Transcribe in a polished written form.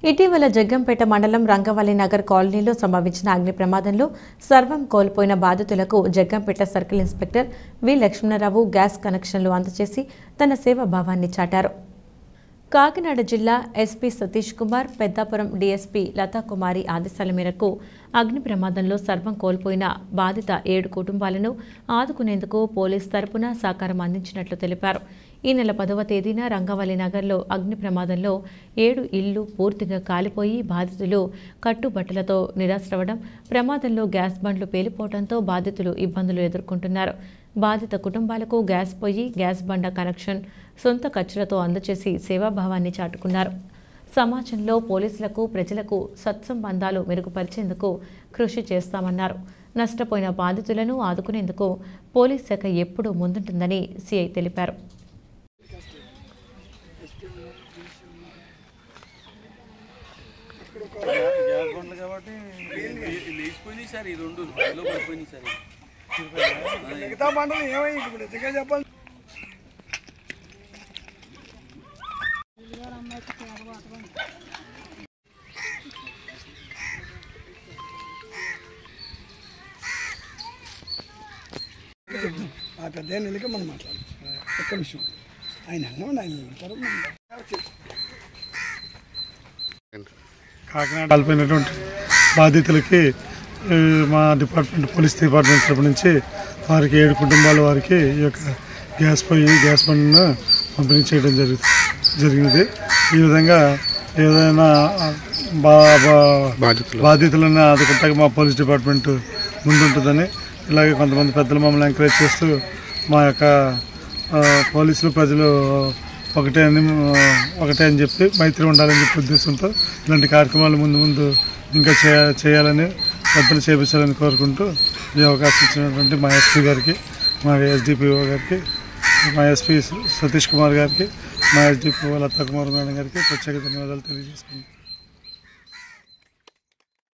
ఇటీవల జగ్గంపేట మండలం రంగవల్లి నగర్ కాలనీలో సంభవించిన అగ్ని ప్రమాదంలో సర్వం కోల్పోయిన బాధితులకు జగ్గంపేట సర్కిల్ ఇన్స్పెక్టర్ వి లక్ష్మణరావు గ్యాస్ కనెక్షన్లు అందజేసి తన సేవాభావాన్ని చాటారు. కాకినాడ జిల్లా ఎస్పీ సతీష్ కుమార్, పెద్దాపురం డీఎస్పీ లతాకుమారి ఆదేశాల మేరకు అగ్ని ప్రమాదంలో సర్వం కోల్పోయిన బాధిత 7 కుటుంబాలను ఆదుకునేందుకు పోలీస్ తరపున సహకారం అందించినట్లు తెలిపారు. ఈ నెల 10వ తేదీన రంగవల్లి నగర్లో అగ్ని ప్రమాదంలో 7 ఇళ్లు పూర్తిగా కాలిపోయి బాధితులు కట్టుబట్టలతో నిరాశ్రవడం, ప్రమాదంలో గ్యాస్ బండ్లు పేలిపోవడంతో బాధితులు ఇబ్బందులు ఎదుర్కొంటున్నారు. బాధిత కుటుంబాలకు గ్యాస్ పొయ్యి, గ్యాస్ బండ కనెక్షన్ సొంత ఖర్చులతో అందజేసి సేవాభావాన్ని చాటుకున్నారు. సమాజంలో పోలీసులకు, ప్రజలకు సత్సంబంధాలు మెరుగుపరిచేందుకు కృషి చేస్తామన్నారు. నష్టపోయిన బాధితులను ఆదుకునేందుకు పోలీస్ శాఖ ఎప్పుడూ ముందుంటుందని సిఐ తెలిపారు. పెద్ద మనం మాట్లాడాలి. ఒక్క నిమిషం ఆయన కాకినాడ కాలిపోయినటువంటి బాధితులకి మా డిపార్ట్మెంట్, పోలీస్ డిపార్ట్మెంట్ తరపు నుంచి వారికి 7 కుటుంబాల వారికి ఈ యొక్క గ్యాస్ పొయ్యి, గ్యాస్ బండ్ను పంపిణీ చేయడం జరిగింది. ఈ విధంగా ఏదైనా బాధితులను ఆదుకుంటాక మా పోలీస్ డిపార్ట్మెంట్ ముందుంటుందని, ఇలాగే కొంతమంది పెద్దలు మమ్మల్ని ఎంకరేజ్ చేస్తూ మా యొక్క పోలీసులు, ప్రజలు ఒకటే అని చెప్పి మైత్రి ఉండాలని చెప్పి ఉద్దేశంతో ఇలాంటి కార్యక్రమాలు ముందు ఇంకా చేయాలని, పెద్దలు చేపించాలని కోరుకుంటూ ఈ అవకాశం ఇచ్చినటువంటి మా ఎస్పీ గారికి, మా ఎస్డిపిఓ గారికి, మా ఎస్పీ సతీష్ కుమార్ గారికి, మా ఎస్డిపిఓ లతాకుమార్ మేడం గారికి ప్రత్యేక ధన్యవాదాలు తెలియజేసుకుంటాం.